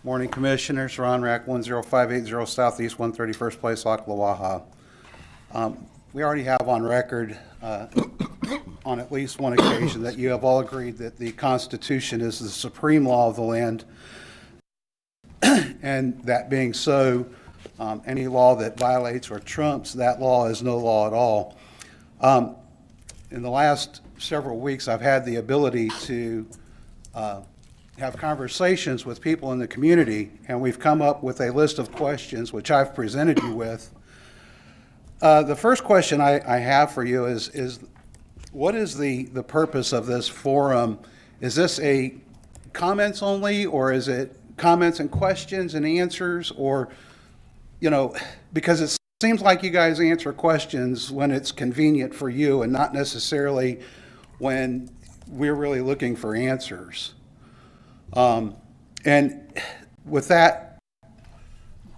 Morning, Commissioners. Ron Raack, 10580 Southeast 131st Place, Ocklawaha. We already have on record on at least one occasion that you have all agreed that the Constitution is the supreme law of the land. And that being so, any law that violates or trumps that law is no law at all. In the last several weeks, I've had the ability to have conversations with people in the community, and we've come up with a list of questions which I've presented you with. The first question I have for you is what is the purpose of this forum? Is this a comments only, or is it comments and questions and answers, or, you know, because it seems like you guys answer questions when it's convenient for you and not necessarily when we're really looking for answers. And with that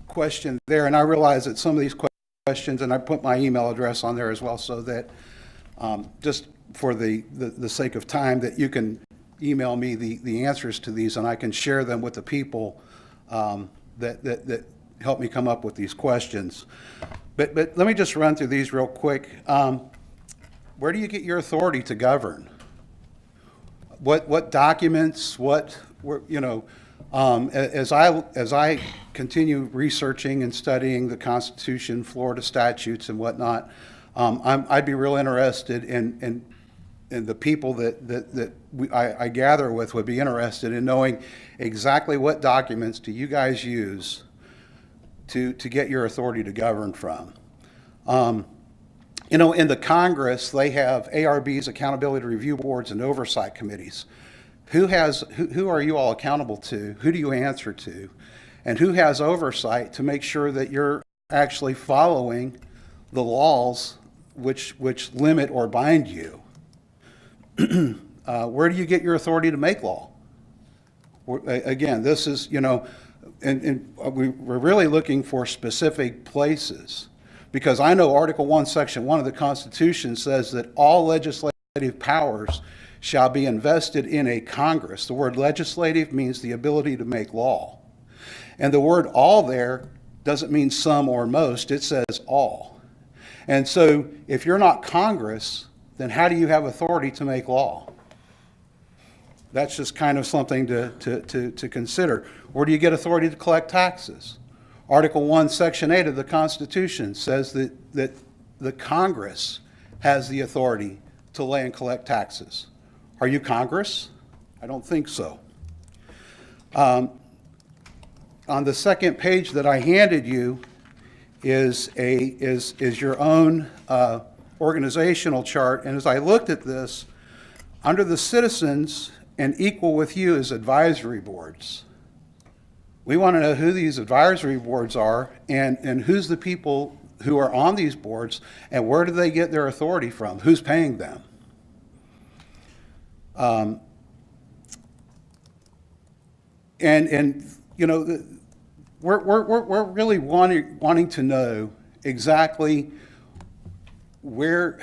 question there, and I realize that some of these questions, and I put my email address on there as well, so that just for the sake of time, that you can email me the answers to these, and I can share them with the people that help me come up with these questions. But let me just run through these real quick. Where do you get your authority to govern? What documents? As I continue researching and studying the Constitution, Florida statutes, and whatnot, I'd be real interested in the people that I gather with would be interested in knowing exactly what documents do you guys use to get your authority to govern from. In the Congress, they have ARBs, accountability review boards, and oversight committees. Who are you all accountable to? Who do you answer to? And who has oversight to make sure that you're actually following the laws which limit or bind you? Where do you get your authority to make law? Again, this is, and we're really looking for specific places, because I know Article 1, Section 1 of the Constitution says that all legislative powers shall be invested in a Congress. The word legislative means the ability to make law. And the word all there doesn't mean some or most, it says all. And so if you're not Congress, then how do you have authority to make law? That's just kind of something to consider. Where do you get authority to collect taxes? Article 1, Section 8 of the Constitution says that the Congress has the authority to lay and collect taxes. Are you Congress? I don't think so. On the second page that I handed you is your own organizational chart, and as I looked at this, under the citizens and equal with you is advisory boards. We want to know who these advisory boards are, and who's the people who are on these boards, and where do they get their authority from? Who's paying them? We're really wanting to know exactly where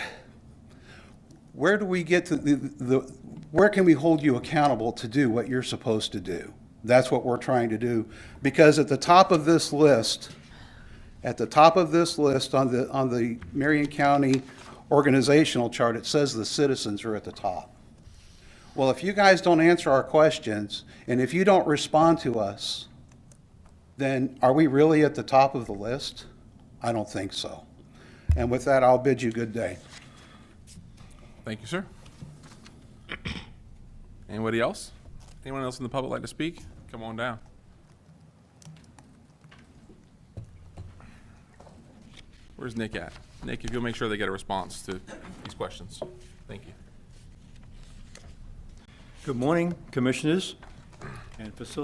do we get to where can we hold you accountable to do what you're supposed to do? That's what we're trying to do, because at the top of this list on the Marion County organizational chart, it says the citizens are at the top. Well, if you guys don't answer our questions, and if you don't respond to us, then are we really at the top of the list? I don't think so. And with that, I'll bid you good day. Thank you, sir. Anybody else? Anyone else in the public like to speak? Come on down. Where's Nick at? Nick, if you'll make sure they get a response to these questions. Thank you. Good morning, Commissioners and Facility